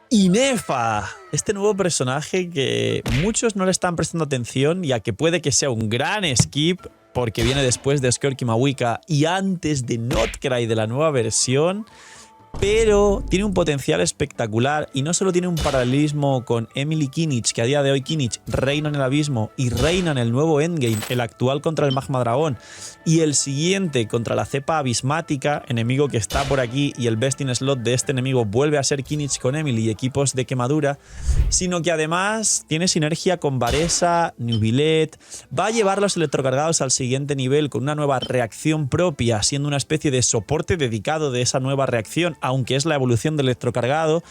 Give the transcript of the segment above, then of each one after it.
Inefa, este nuevo personaje que muchos no le están prestando atención, ya que puede que sea un gran skip porque viene después de Skirky Mawika y antes de Notcry de la nueva versión, pero tiene un potencial espectacular y no solo tiene un paralelismo con Emily Kinich, que a día de hoy Kinich reina en el abismo y reina en el nuevo endgame, el actual contra el Magma Dragón y el siguiente contra la cepa abismática, enemigo que está por aquí, y el best in slot de este enemigo vuelve a ser Kinich con Emily y equipos de quemadura, sino que además tiene sinergia con Varesa, Nubilet, va a llevar los electrocargados al siguiente nivel con una nueva reacción propia, siendo una especie de soporte dedicado de esa nueva reacción, aunque es la evolución del electrocargado,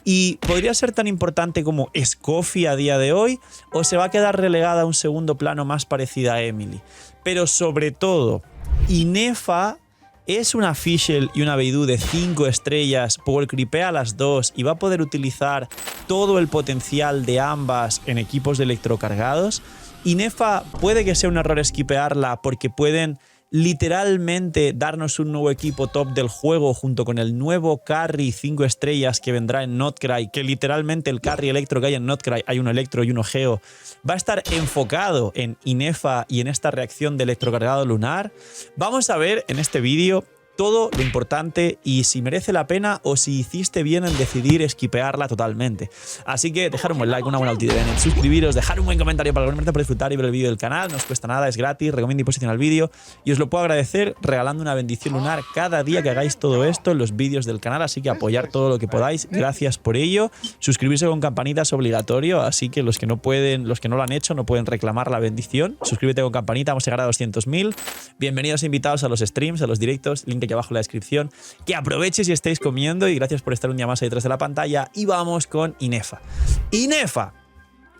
y podría ser tan importante como Scoffy a día de hoy, o se va a quedar relegada a un segundo plano más parecida a Emily. Pero sobre todo, Inefa es una Fischl y una Beidou de 5 estrellas, power creepea las dos y va a poder utilizar todo el potencial de ambas en equipos de electrocargados. Inefa puede que sea un error skipearla porque pueden literalmente darnos un nuevo equipo top del juego junto con el nuevo carry 5 estrellas que vendrá en Notcry, que literalmente el carry electro que hay en Notcry, hay uno electro y uno geo, va a estar enfocado en Inefa y en esta reacción de electrocargado lunar. Vamos a ver en este vídeo todo lo importante y si merece la pena o si hiciste bien en decidir esquipearla totalmente. Así que dejar un buen like, una buena ulti de Bennett, suscribiros, dejar un buen comentario para que por disfrutar y ver el vídeo del canal. No os cuesta nada, es gratis, recomiendo y posiciona el vídeo y os lo puedo agradecer regalando una bendición lunar cada día que hagáis todo esto en los vídeos del canal, así que apoyar todo lo que podáis, gracias por ello. Suscribirse con campanita es obligatorio, así que los que no lo han hecho no pueden reclamar la bendición. Suscríbete con campanita, vamos a llegar a 200.000. Bienvenidos invitados a los streams, a los directos, link aquí abajo en la descripción. Que aproveches y estéis comiendo y gracias por estar un día más ahí detrás de la pantalla. Y vamos con Inefa. Inefa,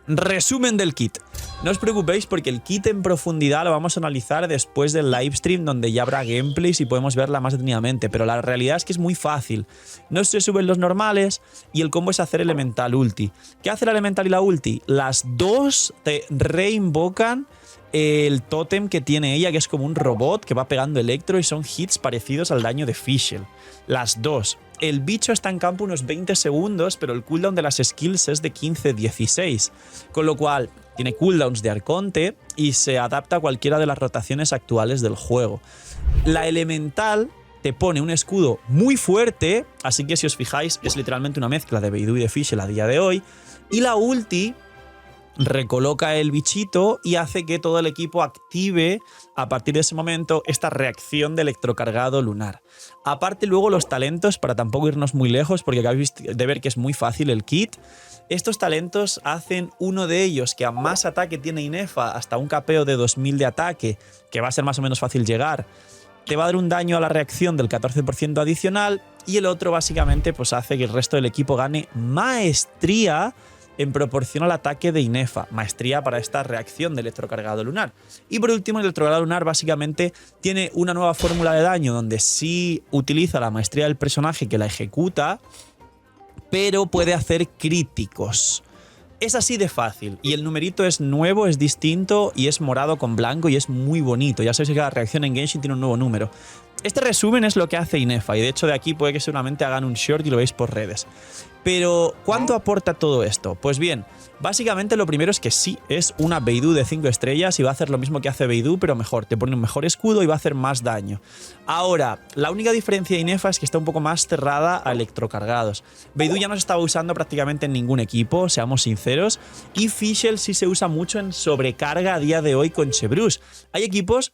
resumen del kit. No os preocupéis porque el kit en profundidad lo vamos a analizar después del livestream donde ya habrá gameplays y podemos verla más detenidamente, pero la realidad es que es muy fácil. No se suben los normales y el combo es hacer elemental ulti. ¿Qué hace la elemental y la ulti? Las dos te reinvocan el tótem que tiene ella, que es como un robot que va pegando electro y son hits parecidos al daño de Fischl. Las dos. El bicho está en campo unos 20 segundos, pero el cooldown de las skills es de 15-16. Con lo cual, tiene cooldowns de arconte y se adapta a cualquiera de las rotaciones actuales del juego. La elemental te pone un escudo muy fuerte, así que si os fijáis, es literalmente una mezcla de Beidou y de Fischl a día de hoy. Y la ulti recoloca el bichito y hace que todo el equipo active a partir de ese momento esta reacción de electrocargado lunar. Aparte luego los talentos, para tampoco irnos muy lejos porque acabáis de ver que es muy fácil el kit. Estos talentos hacen uno de ellos que a más ataque tiene Inefa, hasta un capeo de 2000 de ataque, que va a ser más o menos fácil llegar, te va a dar un daño a la reacción del 14% adicional, y el otro básicamente pues hace que el resto del equipo gane maestría en proporción al ataque de Inefa, maestría para esta reacción de electrocargado lunar. Y por último, el electrocargado lunar básicamente tiene una nueva fórmula de daño donde sí utiliza la maestría del personaje que la ejecuta, pero puede hacer críticos. Es así de fácil, y el numerito es nuevo, es distinto y es morado con blanco y es muy bonito. Ya sabéis que cada reacción en Genshin tiene un nuevo número. Este resumen es lo que hace Inefa y de hecho de aquí puede que seguramente hagan un short y lo veis por redes. Pero, ¿cuánto aporta todo esto? Pues bien, básicamente lo primero es que sí, es una Beidou de 5 estrellas y va a hacer lo mismo que hace Beidou, pero mejor. Te pone un mejor escudo y va a hacer más daño. Ahora, la única diferencia de Inefa es que está un poco más cerrada a electrocargados. Beidou ya no se estaba usando prácticamente en ningún equipo, seamos sinceros, y Fischl sí se usa mucho en sobrecarga a día de hoy con Chevreuse. Hay equipos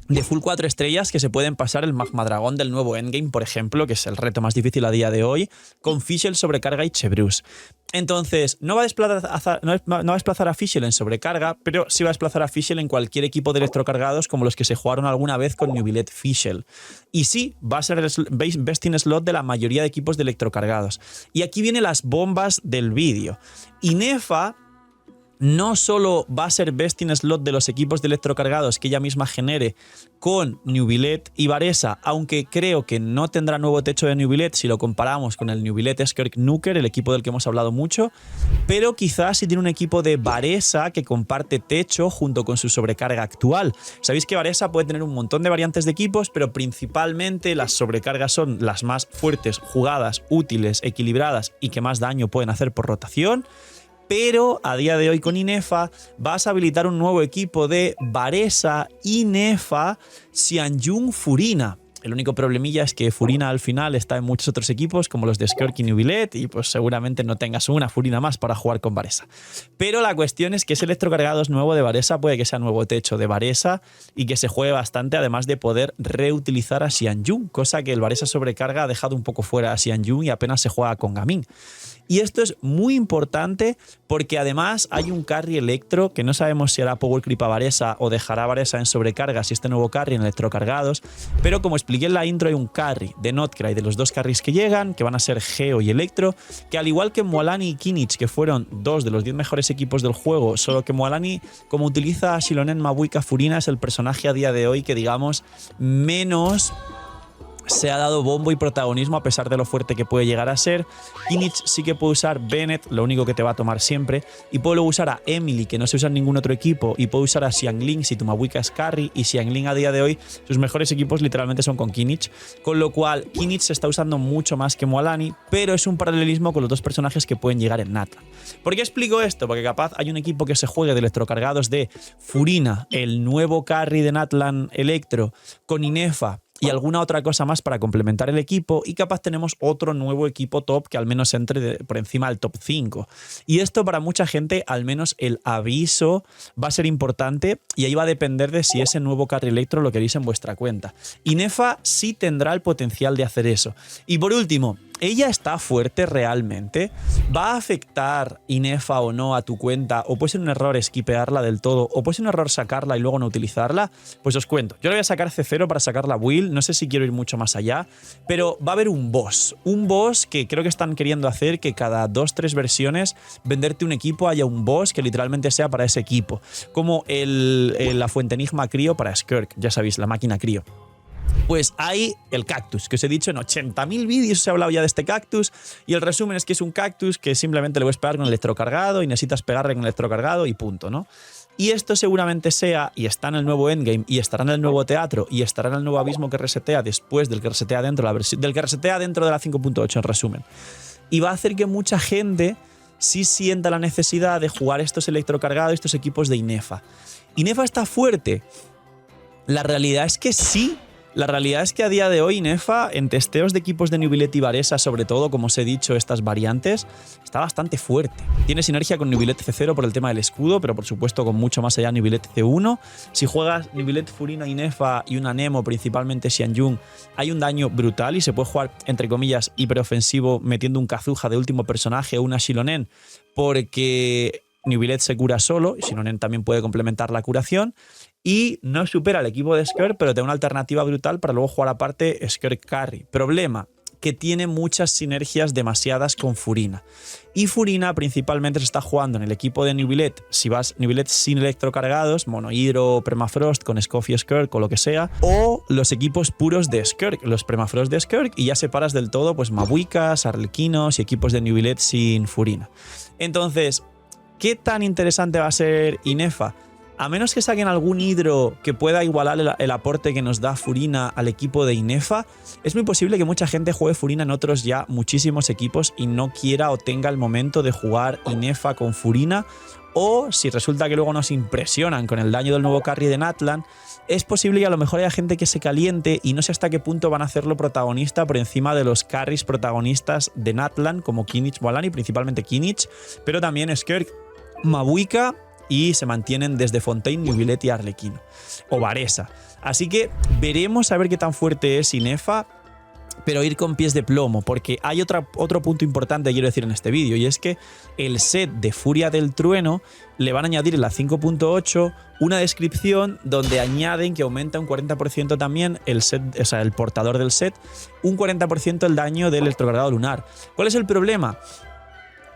de full 4 estrellas que se pueden pasar el Magma Dragón del nuevo endgame, por ejemplo, que es el reto más difícil a día de hoy, con Fischl, sobrecarga y Chevreuse. Entonces, no va a desplazar a Fischl en sobrecarga, pero sí va a desplazar a Fischl en cualquier equipo de electrocargados como los que se jugaron alguna vez con Nubilet Fischl. Y sí, va a ser el best in slot de la mayoría de equipos de electrocargados. Y aquí vienen las bombas del vídeo. Inefa no solo va a ser best in slot de los equipos de electrocargados que ella misma genere con Neuvillette y Varesa, aunque creo que no tendrá nuevo techo de Neuvillette si lo comparamos con el Neuvillette Skirk Nuker, el equipo del que hemos hablado mucho, pero quizás si tiene un equipo de Varesa que comparte techo junto con su sobrecarga actual. Sabéis que Varesa puede tener un montón de variantes de equipos, pero principalmente las sobrecargas son las más fuertes, jugadas, útiles, equilibradas y que más daño pueden hacer por rotación. Pero a día de hoy con Inefa vas a habilitar un nuevo equipo de Varesa, Inefa, Xianyun, Furina. El único problemilla es que Furina al final está en muchos otros equipos como los de Skirk y Neuvillette y pues seguramente no tengas una Furina más para jugar con Varesa. Pero la cuestión es que ese electrocargados nuevo de Varesa puede que sea nuevo techo de Varesa y que se juegue bastante, además de poder reutilizar a Xianyun, cosa que el Varesa sobrecarga ha dejado un poco fuera a Xianyun y apenas se juega con Gaming. Y esto es muy importante porque además hay un carry electro que no sabemos si hará power creep a Varesa o dejará a Varesa en sobrecarga si este nuevo carry en electrocargados, pero como expliqué en la intro hay un carry de Notcry de los dos carries que llegan, que van a ser Geo y Electro, que al igual que Mualani y Kinich, que fueron dos de los 10 mejores equipos del juego, solo que Mualani, como utiliza a Xilonen, Mabuika, Furina, es el personaje a día de hoy que digamos menos se ha dado bombo y protagonismo a pesar de lo fuerte que puede llegar a ser. Kinich sí que puede usar Bennett, lo único que te va a tomar siempre, y puede luego usar a Emily, que no se usa en ningún otro equipo, y puede usar a Xiangling si tu Mabuika es carry, y Xiangling a día de hoy sus mejores equipos literalmente son con Kinich, con lo cual Kinich se está usando mucho más que Mualani, pero es un paralelismo con los dos personajes que pueden llegar en Natlan. ¿Por qué explico esto? Porque capaz hay un equipo que se juegue de electrocargados de Furina, el nuevo carry de Natlan Electro, con Inefa y alguna otra cosa más para complementar el equipo, y capaz tenemos otro nuevo equipo top que al menos entre por encima del top 5. Y esto para mucha gente, al menos el aviso va a ser importante, y ahí va a depender de si ese nuevo carry electro lo queréis en vuestra cuenta. Inefa sí tendrá el potencial de hacer eso. Y por último, ¿ella está fuerte realmente? ¿Va a afectar Inefa o no a tu cuenta? ¿O puede ser un error esquipearla del todo? ¿O puede ser un error sacarla y luego no utilizarla? Pues os cuento. Yo le voy a sacar C0 para sacar la build. No sé si quiero ir mucho más allá. Pero va a haber un boss. Un boss que creo que están queriendo hacer que cada 2-3 versiones venderte un equipo haya un boss que literalmente sea para ese equipo. Como la Fuente Enigma Crío para Skirk. Ya sabéis, la máquina Crío. Pues hay el cactus, que os he dicho en 80.000 vídeos, os he hablado ya de este cactus, y el resumen es que es un cactus que simplemente le puedes pegar con el electrocargado y necesitas pegarle con el electrocargado y punto, ¿no? Y esto seguramente sea, y está en el nuevo endgame, y estará en el nuevo teatro, y estará en el nuevo abismo que resetea después del que resetea dentro de la versión, del que resetea dentro de la 5.8 en resumen. Y va a hacer que mucha gente sí sienta la necesidad de jugar estos electrocargados, estos equipos de Inefa. ¿Inefa está fuerte? La realidad es que sí. La realidad es que a día de hoy Inefa, en testeos de equipos de Neuvillette y Varesa, sobre todo, como os he dicho, estas variantes, está bastante fuerte. Tiene sinergia con Neuvillette C0 por el tema del escudo, pero por supuesto con mucho más allá Neuvillette C1. Si juegas Neuvillette, Furina, Inefa y una Nemo, principalmente Xianyun, hay un daño brutal y se puede jugar, entre comillas, hiperofensivo metiendo un Kazuha de último personaje o una Xilonen, porque Neuvillette se cura solo, y Xilonen también puede complementar la curación. Y no supera al equipo de Skirk, pero tiene una alternativa brutal para luego jugar aparte Skirk Carry. Problema, que tiene muchas sinergias demasiadas con Furina. Y Furina principalmente se está jugando en el equipo de Neuvillette, si vas Neuvillette sin electrocargados, Monohidro, Permafrost, con Scoffy Skirk o lo que sea, o los equipos puros de Skirk, los Permafrost de Skirk, y ya separas del todo pues Mabuikas, Arlequinos y equipos de Neuvillette sin Furina. Entonces, ¿qué tan interesante va a ser Inefa? A menos que saquen algún hidro que pueda igualar el aporte que nos da Furina al equipo de Inefa, es muy posible que mucha gente juegue Furina en otros ya muchísimos equipos y no quiera o tenga el momento de jugar Inefa con Furina, o si resulta que luego nos impresionan con el daño del nuevo carry de Natlan, es posible que a lo mejor haya gente que se caliente y no sé hasta qué punto van a hacerlo protagonista por encima de los carries protagonistas de Natlan como Kinich, Mualani, principalmente Kinich, pero también Skirk, Mabuika, y se mantienen desde Fontaine, Neuvillette y Arlequino, o Varesa. Así que veremos a ver qué tan fuerte es Inefa, pero ir con pies de plomo, porque hay otro punto importante que quiero decir en este vídeo, y es que el set de Furia del Trueno le van a añadir en la 5.8 una descripción donde añaden que aumenta un 40% también el set, o sea, el portador del set, un 40% el daño del electrocargado lunar. ¿Cuál es el problema?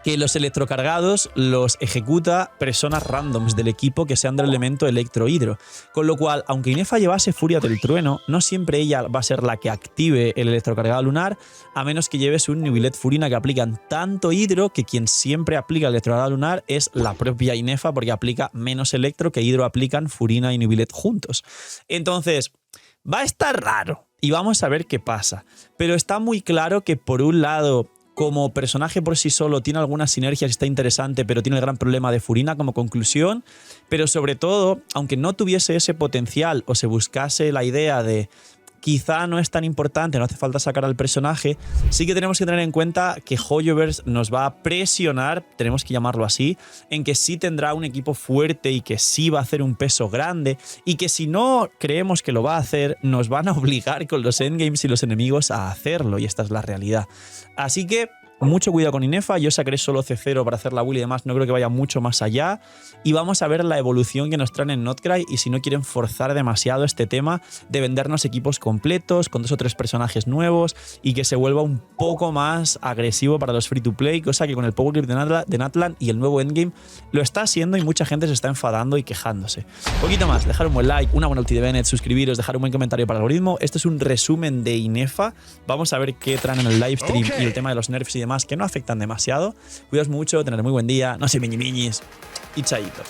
que los electrocargados los ejecuta personas randoms del equipo que sean del elemento electro-hidro. Con lo cual, aunque Inefa llevase Furia del Trueno, no siempre ella va a ser la que active el electrocargado lunar, a menos que lleves un Nubilet Furina que aplican tanto hidro que quien siempre aplica el electrocargado lunar es la propia Inefa, porque aplica menos electro que hidro aplican Furina y Nubilet juntos. Entonces, va a estar raro y vamos a ver qué pasa. Pero está muy claro que por un lado, como personaje por sí solo tiene algunas sinergias y está interesante, pero tiene el gran problema de Furina como conclusión. Pero sobre todo, aunque no tuviese ese potencial o se buscase la idea de quizá no es tan importante, no hace falta sacar al personaje, sí que tenemos que tener en cuenta que Hoyoverse nos va a presionar, tenemos que llamarlo así, en que sí tendrá un equipo fuerte y que sí va a hacer un peso grande, y que si no creemos que lo va a hacer, nos van a obligar con los endgames y los enemigos a hacerlo, y esta es la realidad. Así que mucho cuidado con Inefa, yo sacaré solo C0 para hacer la build y demás, no creo que vaya mucho más allá, y vamos a ver la evolución que nos traen en Notcry y si no quieren forzar demasiado este tema de vendernos equipos completos con 2 o 3 personajes nuevos y que se vuelva un poco más agresivo para los free to play, cosa que con el Power Grip de Natlan y el nuevo endgame lo está haciendo y mucha gente se está enfadando y quejándose. Un poquito más, dejar un buen like, una buena ulti de Bennett, suscribiros, dejar un buen comentario para el algoritmo. Esto es un resumen de Inefa, vamos a ver qué traen en el livestream y el tema de los nerfs y demás que no afectan demasiado. Cuidaos mucho, tener muy buen día, no se miñimiñis y chaito.